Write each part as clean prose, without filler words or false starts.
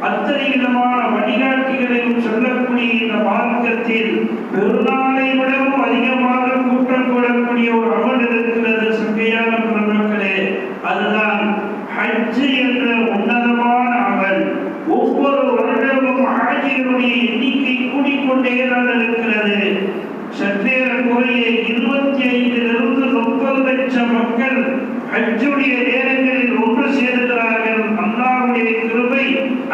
அத்தனை விதமான வழிகாட்டிகளையும் சொல்லக்கூடிய இந்த மார்க்கத்தில் பெருநாளை எண்ணிக்கை கூடிக்கொண்டேதான் இருக்கிறது. சற்றேறக்குறைய 25 to 30 லட்சம் மக்கள் ஹஜ்ஜுடைய நேரங்களில் ஒன்று சேர்கிறார்கள். அல்லாஹ்வுடைய கிருபை,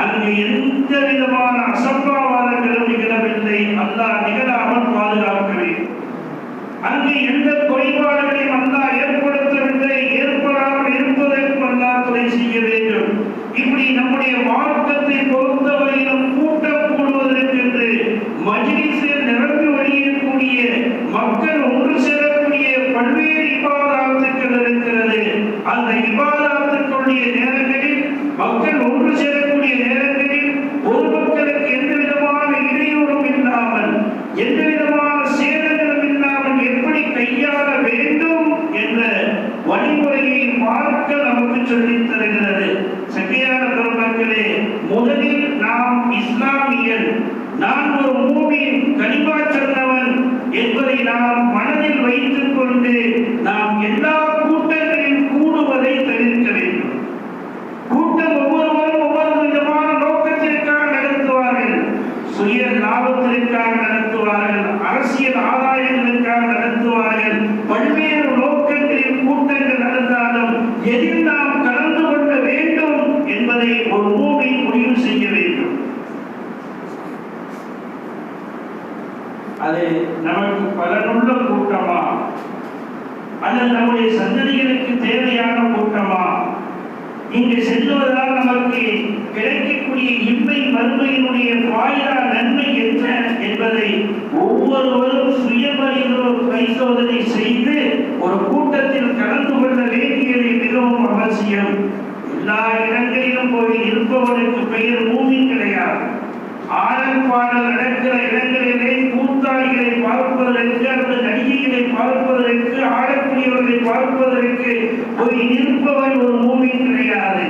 அங்கு எந்த விதமான அசம்பாவிதங்களும் நிகழவில்லை. அல்லாஹ் நிகழாமல் பாதுகாக்க வேண்டும். அங்கு எந்த குறைபாடுகளையும் அல்லாஹ் ஏற்படுத்தவில்லை. ஏற்படாமல் இருப்பதற்கும் அல்லாஹ் துணை செய்ய வேண்டும். இப்படி நம்முடைய மார்க்கத்தை பொறுத்தவரையிலும் கூட்டம் கூடுவதற்கென்று மஜ்லிஸில் நிரம்பி வழியக்கூடிய மக்கள் ஒன்று சேரக்கூடிய பல்வேறு இபாதத்துக்கள் இருக்கிறது. அந்த இபாதத்துக்களுடைய நேரங்களில் மக்கள் ஒன்று சேரக்கூடிய நேரங்களில் பொதுமக்களுக்கு எந்த விதமான இடையூறும் இல்லாமல், எந்த விதமான சேதங்களும் இல்லாமல் எப்படி கையாள வேண்டும் என்ற வழிமுறையை பார்க்க நமக்கு சொல்லித் தருகிறது. சகையான பெருமக்களே, முதலில் நாம் இஸ்லாமியன், நான் ஒரு மூமின், கலிமா சொன்னவன் என்பதை நாம் மனதில் வைத்துக் கொண்டு நாம் எல்லா கூட்டங்களில் கூடுவதை தவிர்க்க வேண்டும். கூட்டம் ஒவ்வொருவரும் ஒவ்வொரு விதமான நோக்கத்திற்காக நடத்துவார்கள். சுய லாபத்திற்காக நடத்துவார்கள், அரசியல் ஆதாயங்களுக்காக நடத்துவார்கள். பல்வேறு நோக்கங்களில் கூட்டங்கள் நடந்தாலும் எதில் நாம் கலந்து கொள்ள வேண்டும் என்பதை ஒரு மூமின் முடிவு செய்ய வேண்டும். அது நமக்கு பலனுள்ள கூட்டமா, அல்லது நம்முடைய சந்ததிகளுக்கு தேவையான கூட்டமா, இங்கு செல்வதால் நமக்கு கிடைக்கக்கூடிய இன்மை மறுமையினுடைய வாயிலா நன்மை என்ன என்பதை ஒவ்வொருவரும் சுய பரிசோதனை செய்து ஒரு கூட்டத்தில் கலந்து கொள்ள வேண்டியது மிகவும் அவசியம். எல்லா இடங்களிலும் போய் இருப்பவனுக்கு பெயர் மூமின் கிடையாது. ஆடல் பாடல் நடக்கிற இடங்களிலே கூத்தாடிகளை பார்ப்பதற்கு, அல்லது நடிகைகளை பார்ப்பதற்கு, ஆடக்கூடியவர்களை பார்ப்பதற்கு போய் நிற்பவன் ஒரு மூமின் கிடையாது.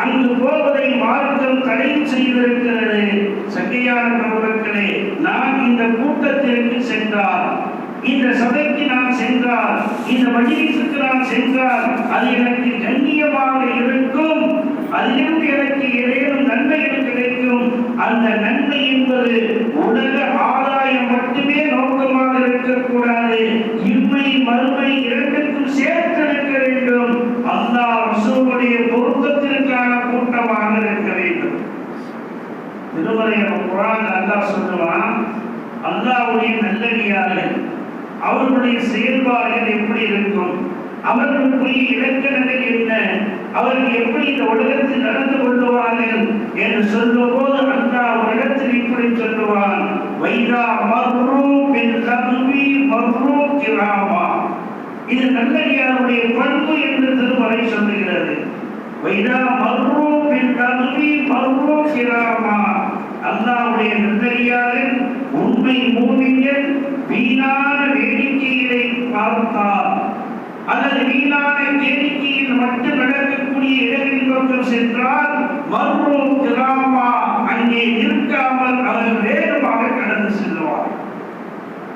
அங்கு போவதை மார்க்கம் தடை செய்திருக்கிறது. சகையான பெருமக்களே, நான் இந்த கூட்டத்திற்கு சென்றால், இந்த சபைக்கு நான் சென்றால், இந்த மஜ்லிஸுக்கு நான் சென்றால் அது எனக்கு கண்ணியமாக இருக்கும். அதிலிருந்து எனக்கு ஏதேனும் நன்மைகள் கிடைக்கும். அந்த நன்மை என்பது உலக ஆதாயம் மட்டுமே நோக்கமாக இருக்கக்கூடாது. இன்மை மறுமை இரண்டுக்கும் சேர்த்து இருக்க வேண்டும். அல்லாஹ் ரசூலுடைய பொருத்தத்திற்கான கூட்டமாக இருக்க வேண்டும். திருமறை குர்ஆன் அல்லாஹ் சொல்லுவான், அல்லாஹ்வுடைய நல்லடியார்கள் அவர்களுடைய செயல்பாடுகள் எப்படி இருக்கும், அவர்களுக்குரிய இலக்கணங்கள் என்ன, அவர்கள் எப்படி இந்த உலகத்தில் நடந்து கொள்வார்கள் என்று சொல்லும் போது அல்லாஹ் ஒரு இடத்தில் இப்படி சொல்லுவான், வைதா மர்ரூ பில் லக்வி மர்ரூ கிராமா. இது நல்லடியாருடைய பண்பு என்று திருமறை சொல்லுகிறது. வைதா மர்ரூ பில் லக்வி மர்ரூ கிராமா. அல்லாஹ்வுடைய நல்லடியார்கள், உண்மை மூமின்கள் வீணான வேடிக்கைகளை பார்த்தால், அல்லது வீணான வேடிக்கையில் மட்டும் நடக்கக்கூடிய இடங்களின் பக்கம் சென்றால் மர்ரூ கிராமா, அங்கே நிற்காமல் அவர்கள் வேகமாக கடந்து செல்வார்.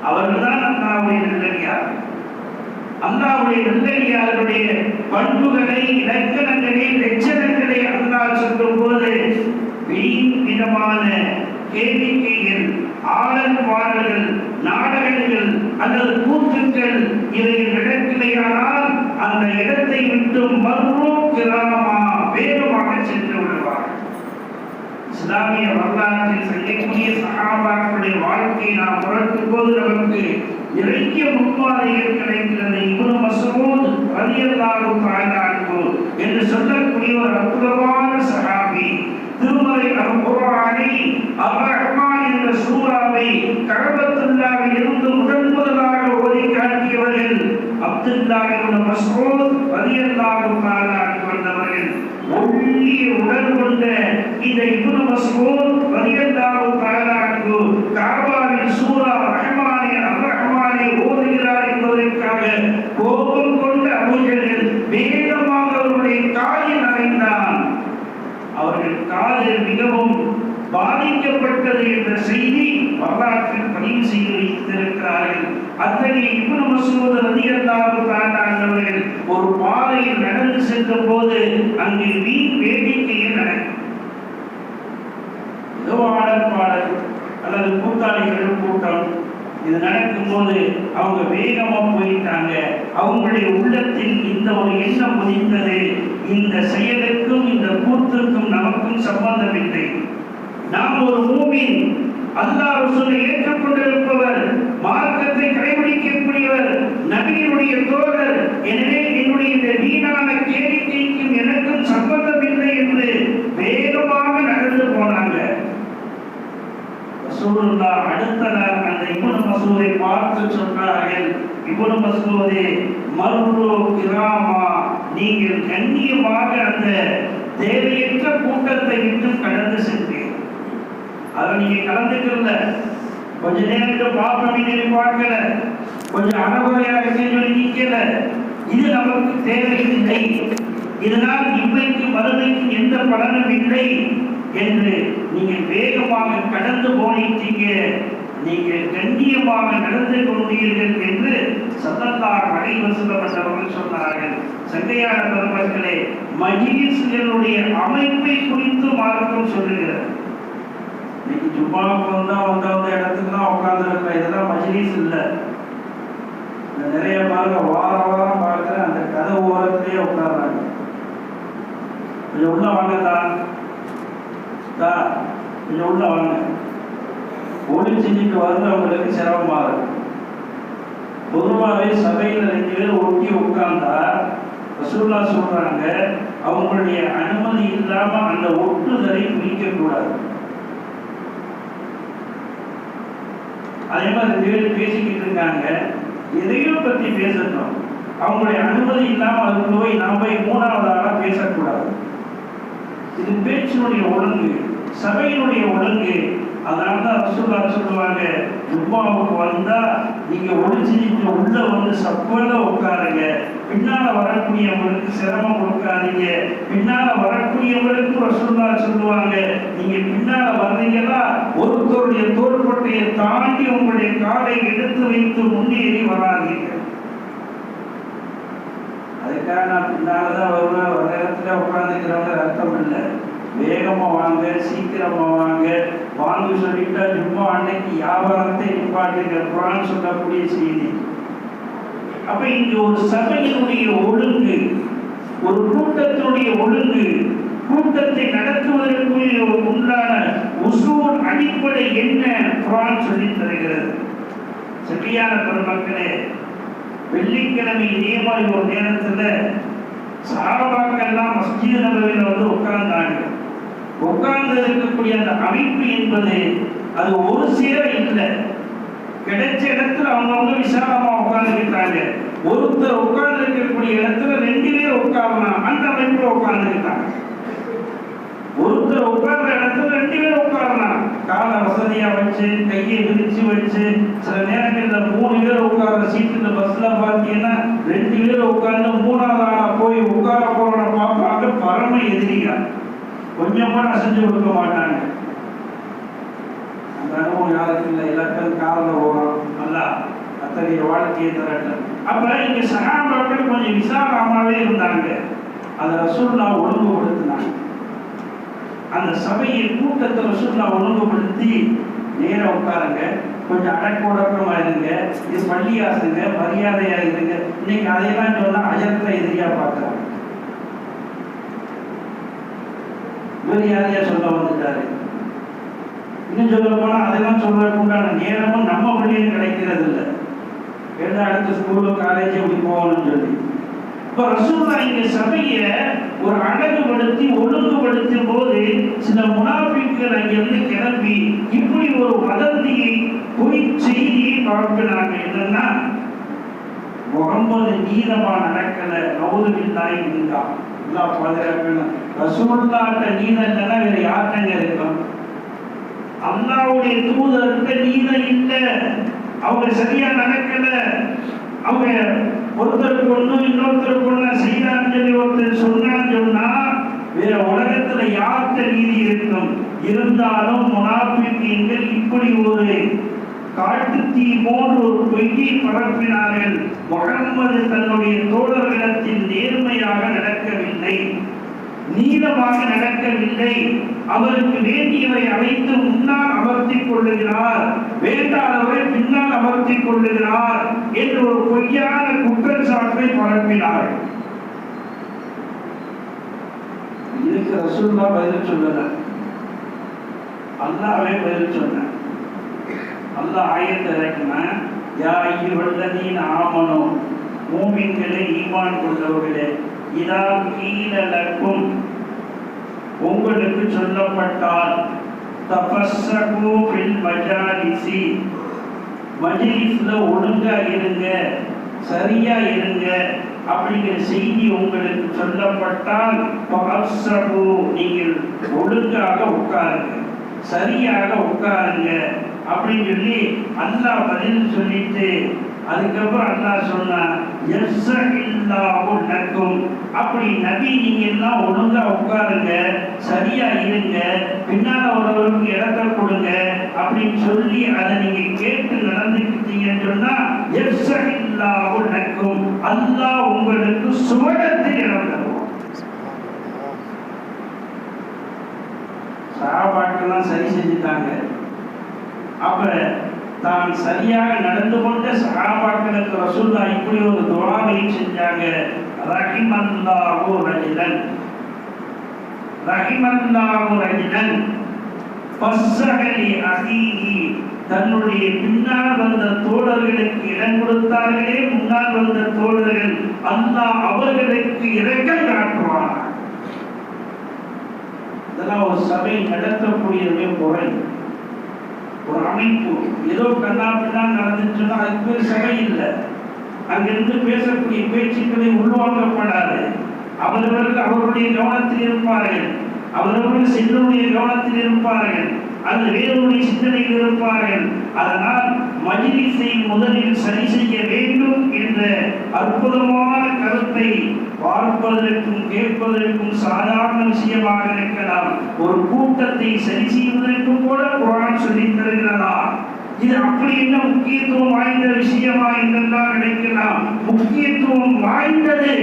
அவர்கள்தான் அல்லாஹ்வுடைய நல்லடியார்கள். அல்லாஹ்வுடைய நல்லடியார்களுடைய பண்புகளை, இலக்கணங்களை, லட்சணங்களை அல்லாஹ் சொல்லும் போது வீண் விதமான கேளிக்கைகள், ஆடல் பாடல்கள், நாடகங்கள் அல்லது கூத்துக்கள் இவைகள் நடக்கலையானால் அந்த இடத்தை விட்டு மர்ரூ கிராமா, வேகமாக சென்று விடுவார். இஸ்லாமிய வரலாற்றில் செய்யக்கூடிய சஹாபாக்களுடைய வாழ்க்கையை நாம் புரட்டும் போது நமக்கு நிறைய முன்மாதிரிகள் கிடைக்கிறது. இப்னு மஸ்ஊத் ரலியல்லாஹு தஆலா அன்ஹு என்று சொல்லக்கூடிய ஒரு அற்புதமான சஹாபி, திருமறை அல்-குர்ஆனில் அர்-ரஹ்மான் என்ற சூராவை கஅபத்துல்லாஹில் இருந்து முதலாக ஓதி காட்டியவர்கள் அப்துல்லாஹ் இப்னு மஸ்ஊத் ரலியல்லாஹு தஆலா அன்ஹு அவர்கள். ஒல்லிய உடல் கொண்ட இந்த இப்னு மஸ்ஊத் ரலியல்லாஹு தஆலா அன்ஹு கஅபாவில் சூரா ரஹ்மானை அர்-ரஹ்மானை ஓதுகிறார் என்பதற்காக கோபம் கொண்ட அபூ ஜஹல் வேகமாக அவருடைய காலில் அறைந்தான். அவர்கள் காலில் மிகவும் பாதிக்கப்பட்டது என்ற செய்தி வரலாற்றில் பதிவு செய்து வைத்திருக்கிறார்கள். அத்தகைய இப்னு மஸ்ஊத் ரலியல்லாஹு தஆலா அவர்கள் ஒரு பாதையில் நடந்து சென்ற போது அங்கே வீண் வேடிக்கைகள் நடக்கும். ஏதோ ஆடல் பாடல் அல்லது கூட்டாளிகள் கூட்டம் இது நடக்கும்போது அவங்க வேகமா போயிட்டாங்க. அவங்களுடைய உள்ளத்தில் இந்த ஒரு எண்ணம் உதித்தது, இந்த செயலுக்கும் இந்த கூத்துக்கும் நமக்கும் சம்பந்தம் இல்லை. நாம் ஒரு மூமின், அல்லாஹ் ரசூலை ஏற்றுக்கொண்டிருப்பவர், மார்க்கத்தை கடைபிடிக்கக்கூடியவர், நபியினுடைய தோழர். எனவே என்னுடைய இந்த வீணான கேளிக்கைக்கும் எனக்கும் சம்பந்தம் இல்லை என்று வேகமாக நடந்து போனாங்க. ரசூலுல்லாஹ் அடுத்த நாள் அந்த இப்னு மஸ்ஊதை பார்த்து சொன்னார்கள், இப்னு மஸ்ஊதே மர்ரு கிராமா, நீங்கள் கண்ணியமாக அந்த தேவையற்ற கூட்டத்தை விட்டு கடந்து சென்றீர்கள். அதை நீங்க கலந்துக்கல, கொஞ்ச நேரத்துக்கு பார்ப்போம் பார்க்கல, கொஞ்சம் அறகுறையா இருக்கேன்னு நிக்கல. இது நமக்கு தேவையில்லை, இதனால் இன்றைக்கு மறுமைக்கு எந்த பலனும் இல்லை என்று நீங்கள் வேகமாக கடந்து போனீங்க, நீங்கள் கண்ணியமாக நடந்து கொண்டீர்கள் என்று ஸல்லல்லாஹு அலைஹி வஸல்லம் அவர்கள் சொன்னார்கள். சங்கையான பெருமக்களே, மஜ்லிஸ்களுடைய அமைப்பை குறித்து மார்க்கம் சொல்லுகிறது. இன்னைக்கு ஜும்மாவுக்கு வந்த இடத்துக்கு தான் உட்கார்ந்துருக்கோம், இதெல்லாம் மஜ்லிஸ் இல்லை. நிறைய பாருங்க, வாரம் பார்க்குறேன் அந்த கதை ஓரத்திலேயே உட்கார்றாங்க. கொஞ்சம் உள்ள வாங்கத்தான், கொஞ்சம் உள்ள வாங்க. ஒளி செஞ்சுட்டு வர்றவங்களுக்கு சிரமமா இருக்கும். பொதுவாகவே சபையில் 2 பேர் ஒட்டி உட்கார்ந்தா ரசூலுல்லாஹ் சொல்றாங்க, அவங்களுடைய அனுமதி இல்லாம அந்த ஒட்டுதலை பிரிக்க கூடாது. அதே மாதிரி 2 பேர் பேசிக்கிட்டு இருக்காங்க, எதையோ பத்தி பேசணும், அவங்களுடைய அனுமதி இல்லாம அதுக்கு போய் நாம் போய் 3வது ஆளா பேசக்கூடாது. இது பேச்சினுடைய ஒழுங்கு, சபையினுடைய ஒழுங்கு. அதனாலதான் ரசூலுல்லாஹ் சொல்லுவாங்க, ஜும்மாவுக்கு வந்தா நீங்க ஒளிஞ்சிட்டு உள்ள வந்து சப்பல உட்காருங்க, பின்னால வரக்கூடியவங்களுக்கு சிரமம் கொடுக்காதீங்க. பின்னால வரக்கூடியவங்களுக்கு ரசூலுல்லாஹ் சொல்லுவாங்க, நீங்க பின்னால வர்றீங்கன்னா ஒருத்தருடைய தோள்பட்டையை தாண்டி உங்களுடைய காலை எடுத்து வைத்து முன்னேறி வராதீங்க. அதுக்காக நான் பின்னாலதான் வருவேன், வர இடத்துல உட்காந்துக்கிறவங்க அர்த்தம் இல்லை. வேகமா வாங்க, சீக்கிரமா வாங்க. வாங்க சொல்லிட்டா ஜும்மா அன்னைக்கு வியாபாரத்தை நிப்பாட்டுங்க, குர்ஆன் சொல்லக்கூடிய செய்தி. அப்ப இங்க ஒரு சபையினுடைய ஒழுங்கு, ஒரு கூட்டத்தினுடைய ஒழுங்கு, கூட்டத்தை நடத்துவதற்கு உண்டான உசூல் அடிப்படை என்ன குர்ஆன் சொல்லி தருகிறது. சரியான பெருமக்களே, வெள்ளிக்கிழமை இதே மாதிரி ஒரு நேரத்துல சஹாபாக்கள் எல்லாம் மஸ்ஜித் நபவியில வந்து உட்கார்ந்தாங்க. உட்கார்ந்து இருக்கக்கூடிய அந்த அமைப்பு என்பது அது ஒரு சேர இல்லை. கிடைச்ச இடத்துல அவங்கவுங்க விசாலமா உட்கார்ந்துக்கிட்டாங்க. ஒருத்தர் உட்கார்ந்து இருக்கக்கூடிய இடத்துல 2 பேர் உட்காரலாம், அந்த அமைப்புல உட்கார்ந்துக்கிட்டாங்க. ஒருத்தர் உட்கார்ந்த இடத்துல 2 பேர் உட்காரலாம், காலை வசதியா வச்சு கையை விரிச்சு வச்சு. சில நேரங்களில் 3 பேர் உட்கார்ற சீட்டுல பஸ்ல பார்த்தீங்கன்னா 2 பேர் உட்கார்ந்து 3வது ஆளா போய் உட்கார போறவனை பார்ப்பாங்க, பரம எதிரியா, கொஞ்சம் கூட அசைஞ்சு கொடுக்க மாட்டாங்க. அந்த அனுபவம் யாருக்கு இல்லை, இலக்கம் காலில் ஓடும். நல்லா அத்தகைய வாழ்க்கையை தரட்டும். அப்ப இங்க சஹாபாக்கள் கொஞ்சம் விசாலமாவே இருந்தாங்க. அதை ரசூலுல்லாஹ் ஒழுங்குபடுத்தினாங்க. அந்த சபையை கூட்டத்தை ரசூலுல்லாஹ் ஒழுங்குபடுத்தி, நேர உட்காருங்க, கொஞ்சம் அடக்கொடக்கமா இருங்க, இது பள்ளியாசுங்க, மரியாதையா இருங்க. இன்னைக்கு அதையெல்லாம் சொன்னா அஜரத்துல எதிரியா பார்க்கிறாங்க. மரியாதையா சொல்ல வந்துட்டாரு. இன்னும் சொல்ல போனா அதெல்லாம் சொல்றதுக்கு உண்டான நேரமும் நம்ம பள்ளியும் கிடைக்கிறது இல்லை. எல்லா அடுத்த ஸ்கூலு காலேஜ் இப்படி போகணும்னு சொல்லி. இப்ப ரசூலுல்லாஹ் இங்க சபையை ஒரு அழகுபடுத்தி ஒழுங்குபடுத்தும் போது சில முனாஃபிக்குகள் அங்கிருந்து கிளம்பி இப்படி ஒரு வதந்தியை, பொய் செய்தியை பரப்பினாங்க. என்னன்னா, முகம்மது நீதமா நடக்கல, நவுதுபில்லாஹி மின்ஹா, அல்லாஹ் பாதுகாக்கணும். ரசூலுல்லாஹ்ட்ட நீதம் இல்லைன்னா வேற யார்கிட்ட இருக்கும்? அல்லாஹ்வுடைய தூதர்கிட்ட நீதம் இல்லை, அவங்க சரியா நடக்கல. அவங்க ஒருத்தருக்கு ஒண்ணு இன்னொருத்தருக்கு ஒண்ணு செய்யறான்னு சொல்லி ஒருத்தர் சொன்னான்னு சொன்னா வேற உலகத்துல யார்கிட்ட நீதி இருக்கும்? இருந்தாலும் முனாஃபிக்கீன்கள் இப்படி ஒரு காட்டுத்தீ போன்ற ஒரு பொய்யை பரப்பினார்கள். முஹம்மது தன்னுடைய தோழர்களிடத்தில் நேர்மையாக நடக்கவில்லை. நீளமாக நடக்கவில்லை. அவருக்கு வேண்டியவரை அழைத்து முன்னால் அமர்த்திக் கொள்ளுகிறார், வேண்டாதவரை பின்னால் அமர்த்திக் கொள்ளுகிறார் என்று ஒரு பொய்யான குற்றச்சாட்டை பரப்பினார். இதுக்கு ரசூலுல்லாஹ் பதில் சொல்லல, அல்லாஹ்வே பதில் சொன்னார். அல்லாஹ் ஆயத்தை இறக்கினான், யா அய்யுஹல்லதீன ஆமனூ, மூமின்களே, ஈமான் கொண்டவர்களே, இதா கீல லக்கும், உங்களுக்கு சொல்லப்பட்டால், தஃபஸ்ஸகு ஃபில் மஜாலிஸி, மஜ்லிஸ்ல ஒழுங்கா இருங்க, சரியா இருங்க அப்படிங்கிற செய்தி உங்களுக்கு சொல்லப்பட்டால், ஃபஅஃஸபு, நீங்கள் ஒழுங்காக உட்காருங்க, சரியாக உட்காருங்க அப்படின்னு சொல்லி அல்லாஹ் பதில் சொல்லிட்டு அதுக்கப்புறம் அல்லாஹ் சொன்னா, யஸ்ஸஇல்லாஹு லக்கும், அப்படி நபி நீங்க எல்லாம் ஒழுங்கா உட்காருங்க, சரியா இருங்க, பின்னால ஒருவருக்கு இடத்தை கொடுங்க அப்படின்னு சொல்லி அதை நீங்க கேட்டு நடந்துக்கிட்டீங்கன்னு சொன்னா, யஸ்ஸஇல்லாஹு லக்கும், அல்லாஹ் உங்களுக்கு சுவனத்தில் இடம் தருவான். சஹாபாக்கெல்லாம் சரி செஞ்சுட்டாங்க. அப்ப தான் சரியாக நடந்து கொண்ட சஹாபாக்களுக்கு ரசூலுல்லாஹ் இப்படி ஒரு துஆவை செஞ்சாங்க, ரஹிமல்லாஹு ரஜுலன், ரஹிமல்லாஹு ரஜுலன் ஃபஸ்ஸஹலி அஹீஹி, தன்னுடைய பின்னால் வந்த தோழர்களுக்கு இடம் கொடுத்தார்களே, முன்னால் வந்த தோழர்கள், அல்லாஹ் அவர்களுக்கு இரக்கம் காட்டுவார். இதெல்லாம் ஒரு சபை நடத்தக்கூடிய முறை, ஒரு அமைப்பு. ஏதோ கண்ணாப்பிதான் நடந்துச்சுன்னா அதுக்கு பேர் சபை இல்லை. அங்கிருந்து பேசக்கூடிய பேச்சுக்களை உள்வாங்கப்படாது. அவர்கள் அவர்களுடைய கவனத்தில் இருப்பார்கள், அவர்கள் சிந்தனுடைய கவனத்தில் இருப்பார்கள், அது வேறொருடைய சிந்தனையில் இருப்பார்கள். அதனால் மஜ்லிஸை முதலில் சரி செய்ய வேண்டும் என்ற அற்புதமான கருத்தை பார்ப்பதற்கும் கேட்பதற்கும் சாதாரண விஷயமாக இருக்கலாம். ஒரு கூட்டத்தை சரி செய்வதற்கும் கூட குர்ஆன் சொல்லித் தருகிறதா? இது அப்படி என்ன முக்கியத்துவம் வாய்ந்த விஷயமா என்றெல்லாம் நினைக்கலாம். முக்கியத்துவம் வாய்ந்தது.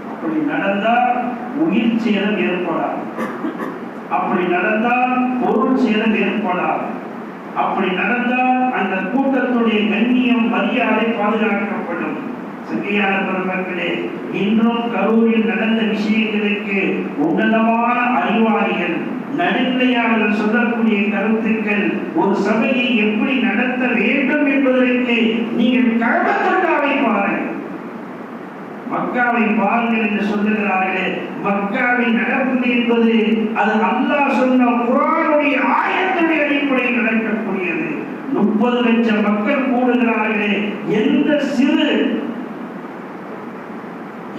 அப்படி நடந்தால் உயிர் சேதம் ஏற்படாது, அப்படி நடந்தால் பொருள் சேதம் ஏற்படாது, அப்படி நடந்தால் அந்த கூட்டத்துடைய கண்ணியம் மரியாதை பாதுகாக்கப்படும். சங்கையான பெருமக்களே, இன்றும் கரூரில் நடந்த விஷயங்களுக்கு உன்னதமான அறிவாளிகள், நடுநிலையாளர்கள் சொல்லக்கூடிய கருத்துக்கள், ஒரு சபையை எப்படி நடத்த வேண்டும் என்பதற்கு நீங்கள் கஅபாவை பாருங்கள், மக்காவை பாருங்கள் என்று சொல்லுகிறார்களே. மக்காவை நடப்பது என்பது அது அல்லாஹ் சொன்ன குர்ஆனுடைய ஆயத்துடைய அடிப்படையில் நடக்கக்கூடியது. 30 லட்சம் மக்கள் கூடுகிறார்களே, எந்த சிறு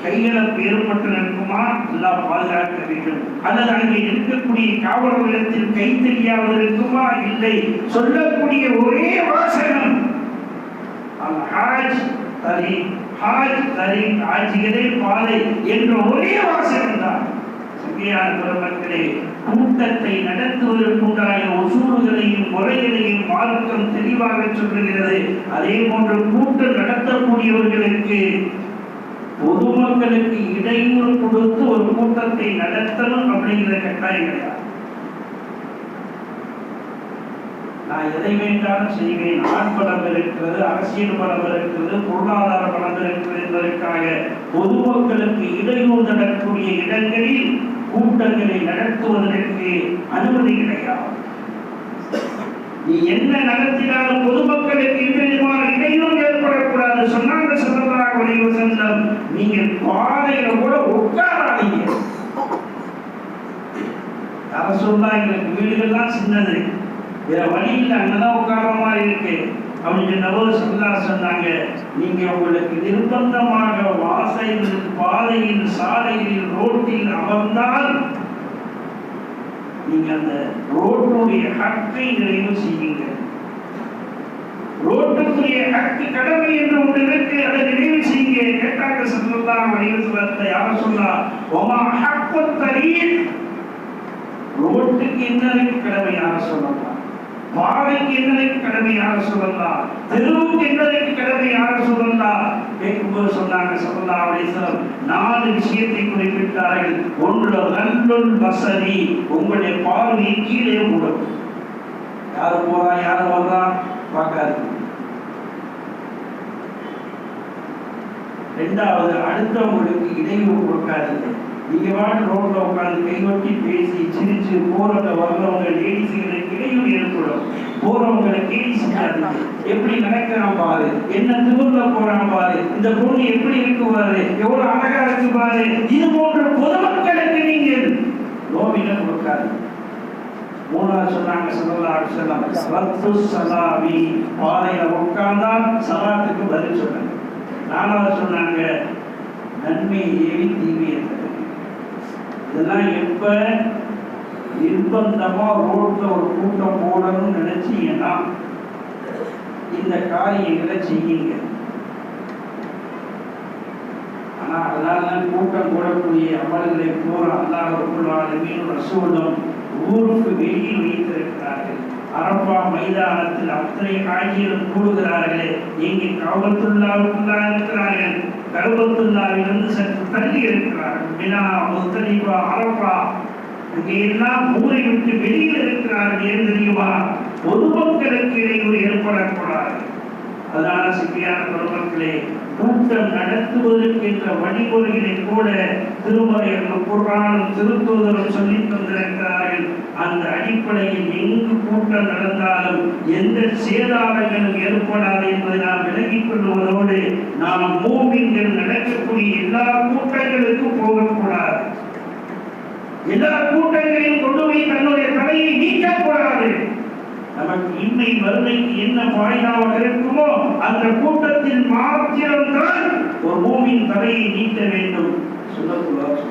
கையிழப்பு ஏற்பட்டு நிற்குமா அல்லாஹ் பாதுகாக்க வேண்டும். அல்லது அங்கே இருக்கக்கூடிய காவலர்களிடத்தில் கை தெரியாமல் இருக்குமா? இல்லை. சொல்லக்கூடிய ஒரே வாசகம் அல் ஹாஜ் தரீக், ஹாஜ் தரீக், ஹாஜிகளே பாதை என்ற ஒரே வாசகம் தான். சங்கையான பெருமக்களே, கூட்டத்தை நடத்துவதற்குண்டான உசூல்களையும் முறைகளையும் மார்க்கம் தெளிவாக சொல்லுகிறது. அதே போன்று கூட்டம் நடத்தக்கூடியவர்களுக்கு பொதுமக்களுக்கு இடையூறு கொடுத்து ஒரு கூட்டத்தை நடத்தணும் அப்படிங்கிற கட்டாயம் கிடையாது. நான் எதை வேண்டாலும் செய்வேன், ஆண் பலம் இருக்கிறது, அரசியல் பலம் இருக்கிறது, பொருளாதார பலம் இருக்கிறது என்பதற்காக பொதுமக்களுக்கு இடையூறு நடக்கக்கூடிய இடங்களில் கூட்டங்களை நடத்துவதற்கு அனுமதி கிடையாது. நீ என்ன நடத்தினாலும் பொதுமக்களுக்கு இடையூறு ஏற்படக்கூடாது சொன்னாங்க ஸல்லல்லாஹு அலைஹி வஸல்லம். நீங்கள் பாதையில கூட உட்காராதீங்க. ரசூலுல்லாஹ் எங்களுக்கு வீடுகள்லாம் சின்னது, வேற வழியில் அங்கதான் உட்கார மாதிரி இருக்கு அப்படின்னு ஸல்லல்லாஹு சொன்னாங்க. நீங்க உங்களுக்கு நிர்பந்தமாக வாசையில், பாதையில், சாலையில், ரோட்டில் அமர்ந்தால் நீங்க அந்த ரோட்டுடைய ஹக்கை நிறைவு செய்யுங்க. ரோட்டுக்குரிய ஹக்கு கடமை என்று ஒன்று இருக்கு, அதை நிறைவு செய்யுங்க. கேட்டாங்க ஸல்லல்லாஹு அலைஹி வஸல்லம், யா ரசூலல்லாஹ் வமா ஹக்குத் தரீக், ரோட்டுக்கு என்ன கடமை? யா ரசூலல்லாஹ் பாதைக்கு என்னைக்கு கடமையாக சொல்லலாம், தெருவுக்கு என்னைக்கு கடமையாக சொல்லலாம் கேட்கும்போது சொன்னாங்க ஸல்லல்லாஹு அலைஹி வஸல்லம் 4 விஷயத்தை குறிப்பிட்டார்கள். ஒன்று நல்லுல் வசதி, உங்களுடைய பார்வை கீழே விடும். யாரு போறா யாரு வர்றா பார்க்காது. ரெண்டாவது, அடுத்தவங்களுக்கு இடையூறு கொடுக்காதீங்க. நீங்க வாட்டு ரோட்ல உட்காந்து கைவட்டி பேசி சிரிச்சு போறவங்க வர்றவங்க லேடிஸுகளுக்கு இடையூறு ஏற்படும். போறவங்களை கேலி செஞ்சாதீங்க. எப்படி நடக்கிறான் பாரு, என்ன திமுக போறான் பாரு, இந்த பொண்ணு எப்படி இருக்கு பாரு, எவ்வளவு அழகா இருக்கு பாரு, இது போன்ற பொதுமக்களுக்கு நீங்கள் நோவினை கொடுக்காது. மூணாவது சொன்னாங்க ஸல்லல்லாஹு அலைஹி வஸல்லம், ரத்து ஸலாமி, பாதையில உட்கார்ந்தா சலாத்துக்கு பதில் சொன்னாங்க. நாலாவது சொன்னாங்க நன்மை ஏவி தீமையை தடுங்க. இதெல்லாம் எப்ப நிர்பந்தமா ரோட்ல ஒரு கூட்டம் போடணும்னு நினைச்சீங்கன்னா இந்த காரியங்களை செய்யுங்க. ஆனா அதனால கூட்டம் போடக்கூடிய அமல்களை பூரா அல்லாஹ் ரப்பல் ஆலமீன் ரசூலும் ஊருக்கு வெளியில் வைத்திருக்கிறார்கள். அரபா மைதானத்தில் அத்தனை காட்சிகளும் கூடுகிறார்களே. இங்கே கஅபத்துல்லாஹ்வுக்குள்ளா இருக்கிறார்கள், கஅபத்துல்லாஹ்விலிருந்து சற்று தள்ளி இருக்கிறார்கள். மினா, முஸ்தலிஃபா, அரபா இங்கே எல்லாம் ஊரை விட்டு வெளியில் இருக்கிறார்கள். ஏன் தெரியுமா? பொதுமக்களுக்கு இடையூறு ஏற்படக்கூடாது. அதனால சிக்கியான பெருமக்களே, கூட்டம் நடத்துவதற்கு என்ற வழிமுறைகளை கூட திருமறைகளும் குர்ஆனும் திருத்தூதரும் சொல்லி தந்திருக்கிறார்கள். அந்த அடிப்படையில் எங்கு கூட்டம் நடந்தாலும் எந்த சேதாரங்களும் ஏற்படாது என்பதை நாம் விலகிக் கொள்வதோடு நாம் மூமின்கள் நடக்கக்கூடிய எல்லா கூட்டங்களுக்கும் போகக்கூடாது. எல்லா கூட்டங்களையும் கொண்டு போய் தன்னுடைய தலையை நீக்கக்கூடாது. நமக்கு இன்மை வறுமைக்கு என்ன வாய்தாக இருக்குமோ அந்த கூட்டத்தில் மாத்திரம்தான் ஒரு மூமின் தலையை நீக்க வேண்டும். சொல்லக்கூடாது.